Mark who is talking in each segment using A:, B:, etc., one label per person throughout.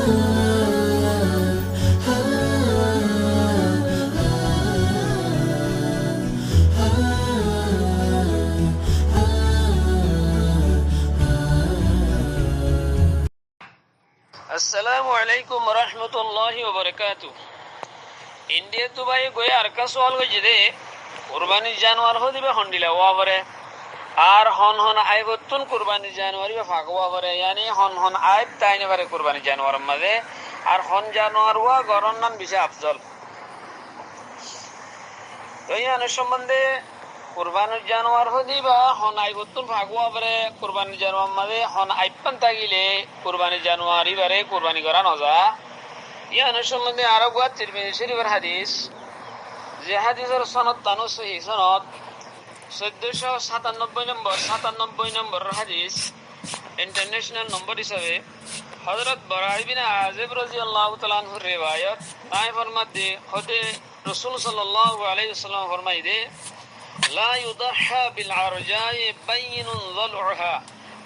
A: আসসালামু আলাইকুম রহমতুল্লাহি ওয়া বারাকাতু। ইন্ডিয়া তো ভাই গয়ে আর কা সওয়াল হইছে দে কুরবানি জানোয়ার হো দিবে হন্ডিলা ওয়াবরে আর হন হন আইবতুন কুরবানি জানোয়ারি বা ফাগওয়া বরে यानी হন হন আইব তাইনে বারে কুরবানি জানোয়ার মাঝে আর হন জানোয়ার ওয়া গরন নাম বেশি আফজল। তো ইয়ানের সম্বন্ধে কুরবানির জানোয়ার হো দিবা হন আইবতুন ফাগওয়া বরে কুরবানি জানোয়ার মাঝে হন আইপান তাগিলে কুরবানি জানোয়ারি বারে কুরবানি করা নজা। ইয়ানের সম্বন্ধে আরো গুয়া তিরমিজি শরীফের হাদিস যে হাদিসের সনদ তানু সহিহ সনদ 1497 নম্বর হাদিস ইন্টারন্যাশনাল নম্বর হিসাবে হযরত বারা ইবনে আযিব রাদিয়াল্লাহু তাআলা আনহুর রিওয়ায়াত তাই ফরমাতে হতে রাসূল সাল্লাল্লাহু আলাইহি ওয়াসাল্লাম ফরমাইদে লা ইউদাহা বিল আরজাই বাইয়িনুন যালউহা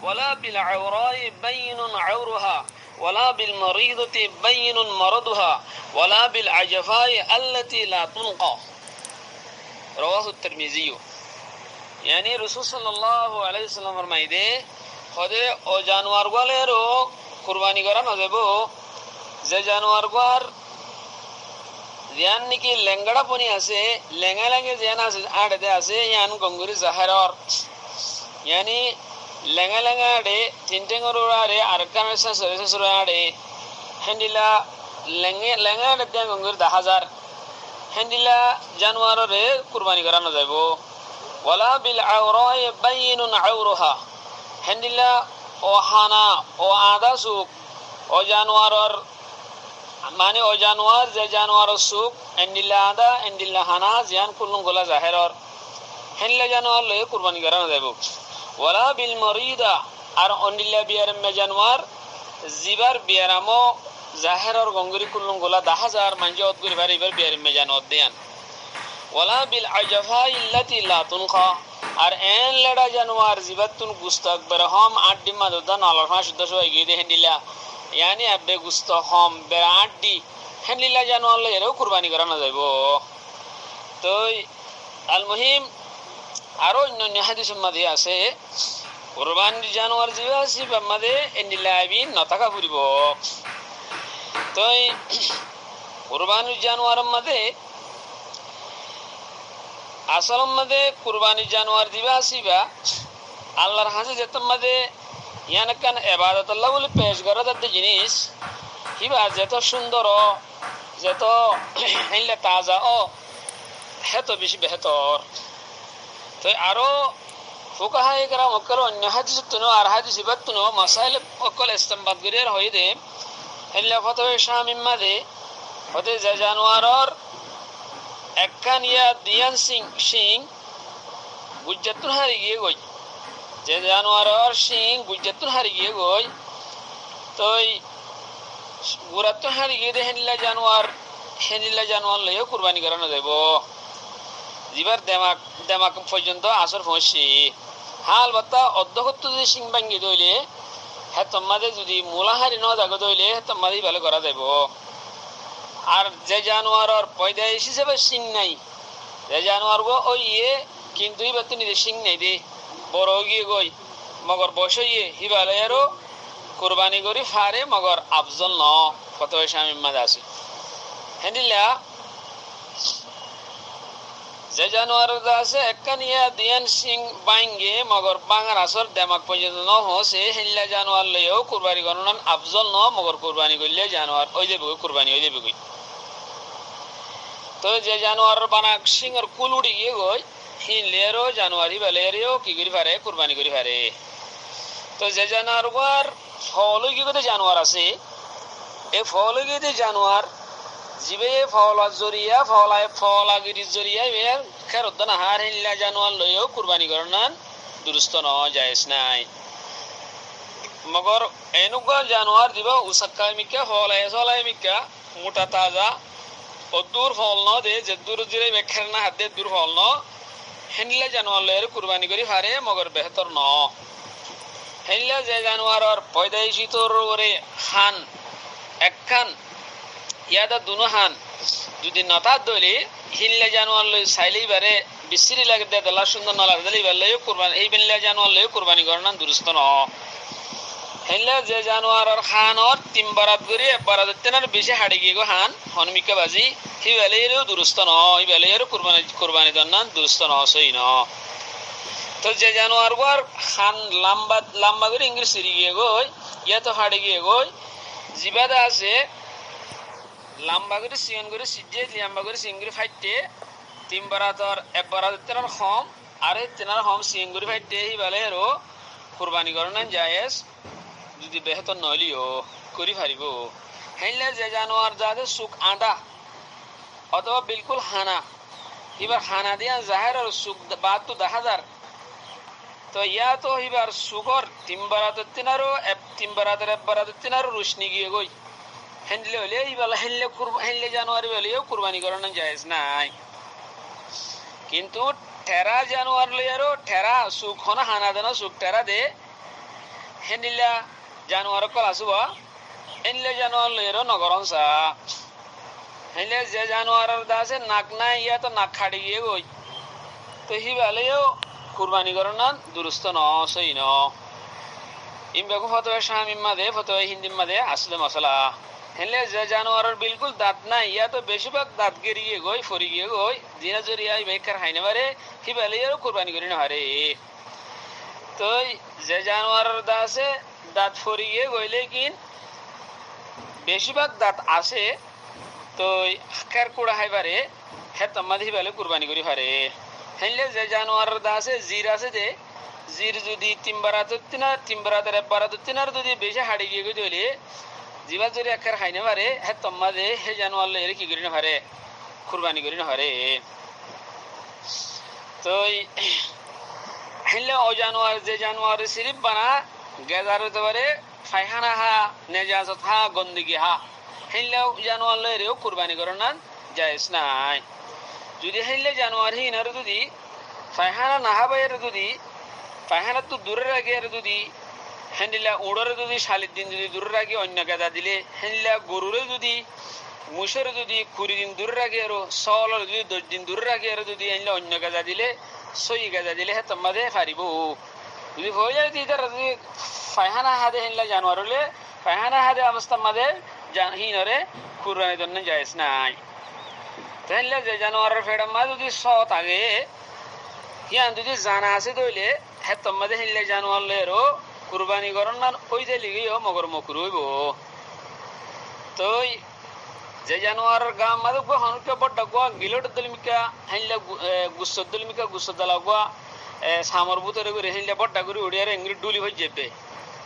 A: ওয়ালা বিল আওরাই বাইয়িনুন আওরুহা ওয়ালা বিল মারিদাতি বাইয়িনুন মারাদুহা ওয়ালা বিল আজফাই আল্লাতী লা তুনকা রাওয়াহু তিরমিজি। यानी रसूल सल्लल्लाहु अलैहि वसल्लम फरमाइदे खुदे ओ जानवर वालेरो कुर्बानी करा न देबो जे जानवर वार यानी कि लेंगड़ा पनी आसे लेंगा लेंगे जेना आड़े दे आसे यान गंगुरी जहरर यानी लेंगा लेंगा आड़े तिंटेंगरो आड़े अरकान से सरे आड़े हंडिला लेंगे लेंगा आड़े दे गंगुरी 10000 हंडिला जानवर रे कुर्बानी करा न देबो वला बिल आउराय बायिनुन आउरुहा हंडिला ओ हाना ओ आदा सुक ओ जानवर माने ओ जानवर जे जानवर सुक हंडिला आदा हंडिला हाना जियान कुल्लुन गोला जाहिरर हंडिला जानवर ले कुर्बानी करा देबो वला बिल मरीदा और हंडिला बियार में जानवर जिबार बियारामो जाहिरर गंगुरी कुल्लुन गोला 10000 मांजोत गुरी बारी बार बियार में जानवर देन वला बिल अजफाई लती ला तुनखा और एन लड़ा जानवर जिबतुन गुस्तक बरहम आड्डी मददा नालफा शुद्ध सो गिदे हंडिला यानी अबे गुस्त हम बेराड्डी हंडिला जानवर ले रो कुर्बानी कराना जाइबो। तो अल मुहिम आरो अन्य हदीस मध्ये আছে কুরবানি জানোয়ার জিবাসি বামদে এন্ডিলাবি নতাকা ফুরিব। তো কুরবানি জানোয়ার মধ্যে আসল মধ্যে কুরবানি জানোয়ার দিবা আসিবা আল্লাহর হাজে যেত মধ্যে ইয়ানকান ইবাদত আল্লাহ বলে পেশ করা যাতে জিনিস হিবা যেত সুন্দর যেত হইলে তাজা ও হেত বেশি বেহতর। তো আরো ফুকাহা একরাম অকল অন্য হাদিস তুনো আর হাদিস ইবাত তুনো মাসাইল অকল ইস্তেমবাদ করিয়ার হইদে হইলে ফতোয়া শামিম মধ্যে হতে যে জানোয়ারর একখান ইয়া দিয়ান সিং গুজ্জাতুন হারি গিয়ে গই যে জানোয়ার সিং গুজ্জাতুন হারি গিয়ে গই তো গুরাতুন হারি গিয়ে হেনিলা জানোয়ার লইও কুরবানি করানো যাব। জিবার দেমাক পর্যন্ত আসর পৌঁছি হাল বাত্তা অধ্যক্ষত্ব যদি সিং ভাঙ্গি দইলে হ্যাঁ তোমাদের যদি মূলাহারি ন জাগো দইলে তোমাদের ভালো করা যাব। আর যে জানোয়ার পয়দাইশ হিসেবে সিং নাই যে জানোয়ার গো ওই ইয়ে কিন্তু এবার তো নিজের সিং নাই দে বড় গিয়ে গই মগর বসে ইয়ে হিবালয়েরও কুরবানি করি ফারে মগর আফজল ন কত স্বামীমাদ আছে হ্যান্ডিলা যে জানোয়ার আছে একখান ইয়া দিয়ান সিং বাইঙ্গে মগর বাঙার আসর দেমাক পর্যন্ত ন হসে হেল্লা জানোয়ার লইও কুরবানি গণনান আফজল ন মগর কুরবানি করলে জানোয়ার ওই দেবে কুরবানি ওই দেবে। তো যে জানোয়ার বানা সিংর কুল উড়ি গিয়ে গই হিলেরও জানোয়ারি বেলেরও কি করি পারে কুরবানি করি পারে। তো যে জানোয়ার ফল গিয়ে জানোয়ার আছে এই ফল গিয়ে জানোয়ার জিবে ফলা জরিয়া ফলাগিরি জরিয়া খেরত না হার হিল্লা জানোয়ার লইও কুরবানি করনান দুরুস্ত ন জায়েজ নাই। মগর এনেকুৱা জানোয়ার দিব উসাক্কাই মিকা ফলাই মিকা মোটা তাজা ও দূর ফল ন দে যে দূর জিরে বেখের না হাতে দূর ফল ন হেনলা জানোয়ার লয়ের কুরবানি করি হারে মগর বেহতর ন হেনলা যে জানোয়ারর পয়দাইশি তোর ওরে খান একখান ইয়াদা দুনুহান যদি নতার দলি হিল্লে জানোয়ার লই চাইলেই বারে বিশ্রি লাগে দে দলা সুন্দর নলার দলি বেললেও কুরবানি এই বেললে জানোয়ার লই কুরবানি করনান দুরুস্ত ন হেলে যে জানোয়ারের খানর তিন বারাত করি এক বারাত তেনার বেশি হাড়ি গিয়ে গো হান হনমিকা বাজি হি বেলেরও দুরুস্ত ন এই বেলেরও কুরবানি দন্নান দুরুস্ত ন সই ন তো যে জানোয়ার গোর খান লম্বা লম্বা করে ইংরেজ সিরি গিয়ে গই ইয়া তো হাড়ি গিয়ে গই জিবাদা আছে লম্বা করে সিয়ন করে সিজে লম্বা করে সিঙ্গুরি ফাইটে তিন বারাতর এক বারাত তেনার হম আরে তেনার হম সিঙ্গুরি ফাইটে হি বেলেরও কুরবানি করনান জায়েজ যদি বেহতর নলিও করি পারিব হেলে যে জানোয়ার যাদের সুখ আঁদা অথবা বিলকুল হানা এবার হানা দিয়া জাহের আর সুখ বাদ তো 10,000 তো ইয়া তো এবার সুগর তিন বারাতের এক বারাতের তিনারও রুশনি গিয়ে গই হেনলে হলে এইবেলা হেনলে জানোয়ার বেলেও কুরবানি করানো জায়েজ নাই কিন্তু ঠেরা জানোয়ার লইয়ারও ঠেরা সুখ হনা হানা দেন সুখ ঠেরা দে হেনিলা জানোয়ার কল আসুব এনলে জানোয়ার লইয়ারও নগরন সা হেনলে যে জানোয়ারের দাসে নাক নাই ইয়া তো নাক খাড়ি গিয়ে গই তো হি বেলেও কুরবানি করনা দুরুস্ত ন সই ন ইম বেগু ফতোয়া শামিম মাদে ফতোয়া হিন্দিম মাদে আসলে মশলা হেলে যে জানোয়ারের বিলকুল দাঁত নাই ইয়া তো বেশিরভাগ দাঁত গেরিয়ে গই ফরি গিয়ে গই দিনা জরিয়া বেকার হাইনে পারে হি বেলেও কুরবানি করি না হারে তো যে জানোয়ারের দাসে দাঁত ফরি গিয়ে গইলে কিন বেশিরভাগ দাঁত আসে তো হাকার কুড়া হাইবারে হে তম্মাদি বেলে কুরবানি করি পারে হেলে যে জানোয়ারের দাসে জির আছে যে জির যদি তিন বারাতের এক বারাতের তিনার যদি বেশি হাড়ি গিয়ে গই দিলে জিবা যদি একার খাইনে পারে হে তম্মাদে হে জানোয়ার লইরে কি করি না পারে কুরবানি করি না পারে তো হেলে ও জানোয়ার যে জানোয়ার সিরিপ বানা গেজার হতে পারে ফাইখানা হা নেজাজত হা গন্দগি হা হেলে জানোয়ার লইরেও কুরবানি করনা জায়েজ নাই যদি হেলে জানোয়ার হিন আর যদি ফাইখানা না হাবাইয়ের যদি ফাইখানা তো দূরে রাখে আর যদি হেন্ডিলা উড়রে যদি 40 দিন যদি দূরে রাখে অন্য গেদা দিলে হেন্ডিলা গরুরে যদি মুসরে যদি 20 দিন দূরে রাখে আর সলর যদি 10 দিন দূরে রাখে আর যদি হেন্ডিলা অন্য গেদা দিলে সই গেদা দিলে হে তোমাদের পারিব যদি হয়ে যায় ইদার যদি ফাইখানা হাদে হেন্ডিলা জানোয়ার হলে ফাইখানা হাদে অবস্থা মাদে হিনরে কুরবানি দন্ন জায়েজ নাই তাহলে যে জানোয়ারের ফেড়ার মা যদি সৎ আগে হিয়ান যদি জানা আছে দইলে হে তোমাদের হিনলে জানোয়ার লেরও কুরবানি করন না ওই যে লিগেও মগর মকুর হইব তো যে জানোয়ারের গাম মাদক হনুকে বড় গোয়া গিলোট দলমিকা হিনলে গুসদলমিকা গুসদলা গোয়া সামর ভিতরে করে হিনলে বড় করে উড়িয়ার এঙ্গি ডুলি হয়ে যাবে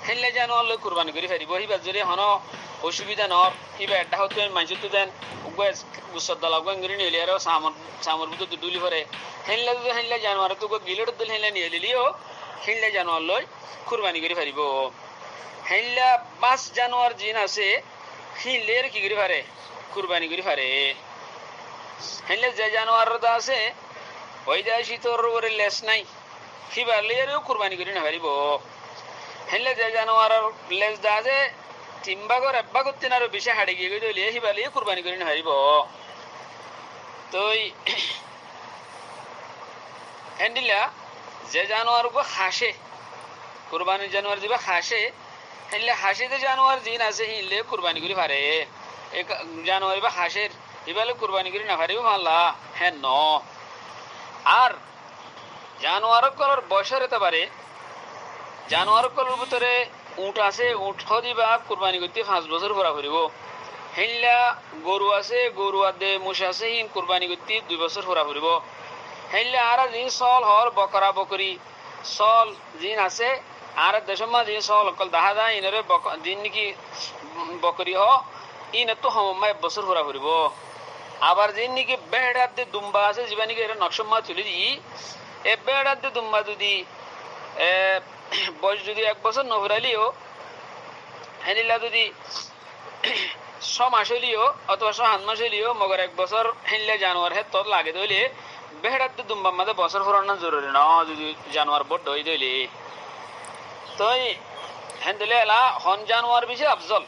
A: হেনলে জানোয়ার লই কুরবানি করে ফেরিব হিবা যদি হন অসুবিধা নর হিবা এটা হতে মানছি তো দেন গুসদলা গোয়া এঙ্গি নিলে আর সামর ভিতরে ডুলি ভরে হেনলে জানোয়ার তো গিলোট দল হেনলে নিয়ে লিলিও হেনলে জানোয়ার লই কুরবানি করে ফেরিব হেনলা 5 জানোয়ার জিন আছে হিলের কি করে পারে কুরবানি করে পারে হেনলে যে জানোয়ার দা আছে ওই যাইছি তোর ওরে লেস নাই হিবা লেরও কুরবানি করে না পারিব হেনলে যে জানোয়ার লেস দা আছে তিনবাগর একবাগর তিনারও বেশি হাড়ি গিয়ে গইলে হিবা লে কুরবানি করে না পারিব তো হেন্ডিলা যে জানোয়ার গো হাসে কুরবানি জানোয়ার দিবা হাসে হেনলে হাসিতে জানোয়ার জিন আছে হিনলে কুরবানি করে পারে এক জানোয়ার বা হাসের ইবালে কুরবানি করে না পারিব আল্লাহ হ্যাঁ ন আর জানোয়ার কলর বয়সের হতে পারে জানোয়ার কলর ভিতরে উট আছে উট দিবা কুরবানি করতে 5 বছর ভরা করিব হেনলা গরু আছে গরু আদে মুষ আছে হিন কুরবানি করতে 2 বছর ভরা করিব হেনলে আর জিন সল হর বকরা বকরি সল জিন আছে আর দেশমা জিন সল কল দাহা দা ইনরে জিন কি বকরি হ ইন তো হমাই বছর ভরা করিব আবার জিন কি বেড়াতে দুম্বা আছে জীবানি কি এর নকশমা চলে দি এ বেড়াতে দুম্বা যদি বয়স যদি 1 বছর নভরালিও হেনিলা যদি 6 মাস হলিও অথবা 7 মাস হলিও মগর 1 বছর হেনলে জানোয়ার হে তোর লাগে দইলে বেড়াতে দুম্বা মাদে বছর ভরানো জরুরি না যদি জানোয়ার বড় হই দইলে তো হেন্দলে এলা হন জানোয়ার বেশি আফজল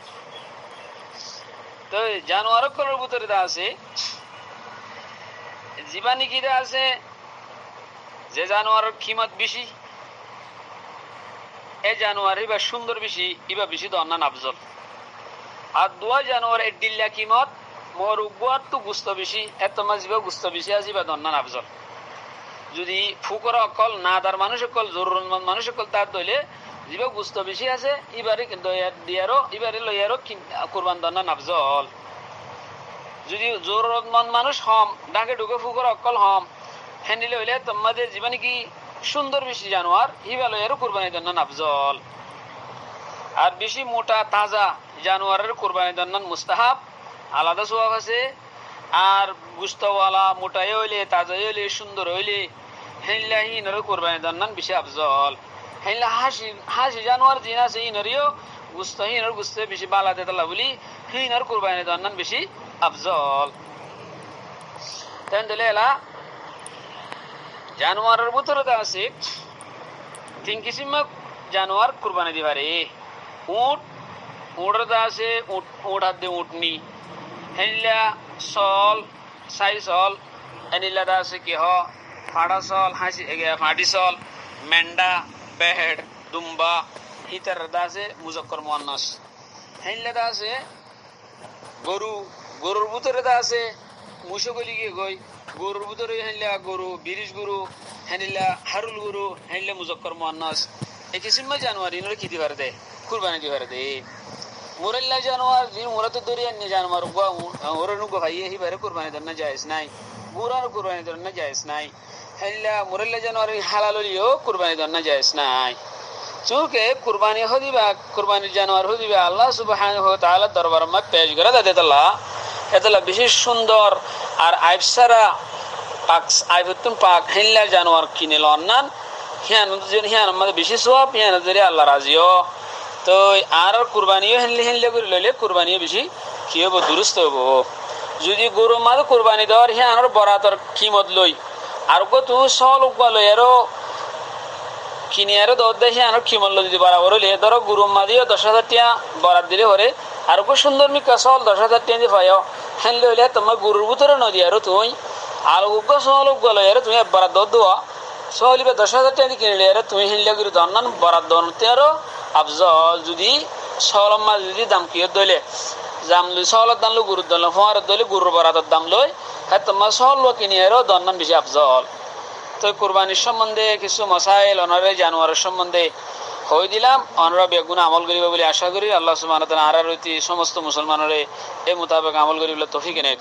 A: তো জানোয়ার কলের ভিতরে আছে জীবাণী কিরা আছে যে জানোয়ারের খিমত বেশি এ জানোয়ার ইবা সুন্দর বেশি ইবা বেশি দন্না নাফজল আর দুয়া জানোয়ার এ ডিল্লা কিমত মোর উগুয়ার তো গুস্ত বেশি এত মাঝিবা গুস্ত বেশি আছে ইবা দন্না নাফজল যদি ফুকর অকল নাদার মানুষ অকল জরুরতমন্দ মানুষ অকল তার দইলে জিবা গুস্ত বেশি আছে ইবারে দিয়ারও ইবারে লইয়ারও কুরবান দন্না নাফজল যদি জরুরতমন্দ মানুষ হম ডাকে ঢুকে ফুকর অকল হম হ্যান্ডিলে হইলে তোমাদের জীবনে কি সুন্দর বেশি জানোয়ার হিবা লইয়ারও কুরবানি দন্না নাফজল আর বেশি মোটা তাজা জানোয়ারের কুরবানি দন্না মুস্তাহাব আলাদা সোয়াব আছে আর গুস্তওয়ালা মোটাই হইলে তাজাই হইলে সুন্দর হইলে হেনলা হিনর কুরবানি দন্নান বেশি আফজল হেনলা হাসি জানোয়ার জিন আছে হিনরিও গুস্ত হিনর গুস্তে বেশি বালা দেতলা বলি হিনর কুরবানি দন্নান বেশি আফজল তেন দিলে এলা জানোয়ারের ভিতরে আছে তিন কিসিম জানোয়ার কুরবানি দিবারে উট উটের আছে উট হাত দিয়ে উটনি হেনলা সল সাই সল এনিলা আছে কি হ ফাড়া সল হাসি ফাঁটি সল মেন্ডা বেহেড দুম্বা হিতার আছে মুজক্কর মুয়ান্নাস হেনলা আছে গরু গরুর ভিতরে আছে মুসগলি গিয়ে গই গরুর ভিতরে হেনলা গরু বিরিশ গরু হেনিলা হারুল গরু হেনলা মুজক্কর মুয়ান্নাস এই কিসিম জানোয়ার ইনরে কি দিবার দে কুরবানি দিবার দে মুরল্লা জানোয়ার যিনি মুরাতে দরিয়া নিয়ে জানোয়ার ওরনু গো ভাইয়ে হিবারে কুরবানি দেন না জায়েজ নাই গুরার কুরবানি দেন না জায়েজ নাই হেল্লা মুরল্লা জানোয়ার হালাল হলিও কুরবানি দেন না জায়েজ নাই চুকে কুরবানি হদিবা কুরবানি জানোয়ার হদিবা আল্লাহ সুবহানাহু ওয়া তাআলা দরবার মে পেশ করে দেতলা এতলা বিশেষ সুন্দর আর আইফসারা পাক আইফতুন পাক হেল্লা জানোয়ার কিনে লন্নান হিয়ান আমাদের বেশি সওয়াব হিয়ান জরি আল্লাহ রাজিও তো আর কুরবানিও হেনলে করে লইলে কুরবানিও বেশি কি হবো দুরুস্ত হবো যদি গরু মাঝে কুরবানি দেওয়ার হে আনার বরাতর কিমত লই আর কত সল লই আরো কিনে আরো দর দেখে আনার কিমত লই যদি বরাবর হলে ধরো গরু মাঝেও 10,000 টাকা বরাত দিলে হরে আর কো সুন্দর মিকা সল 10,000 টাকা দিয়ে পাইও হেনলে হইলে তোমার গরুর ভিতরে নদী আরো তুমি আর উগ্র সল লই আরো তুমি বরাত দর দেওয়া সলিবে 10,000 টাকা দিয়ে কিনলে আরো তুমি হেনলে করে দন্নান বরাত দনতে আরো আফজল যদি সলম মাছ যদি দাম কিয়ত দইলে জাম লই সলত দাম লো গরুর দাম ফোয়ার দইলে গরুর বরাতর দাম লই হ্যাঁ তোমার সল কিনে আরো দন্নান বেশি আফজল তো কুরবানির সম্বন্ধে কিছু মসাইল অনারে জানোয়ারের সম্বন্ধে হয়ে দিলাম অনরা বেগুন আমল করিবে বলে আশা করি আল্লাহ সুবহানাহু ওয়া তাআলা আর সমস্ত মুসলমানরে এই মোতাবেক আমল করিবে তৌফিক এনায়েত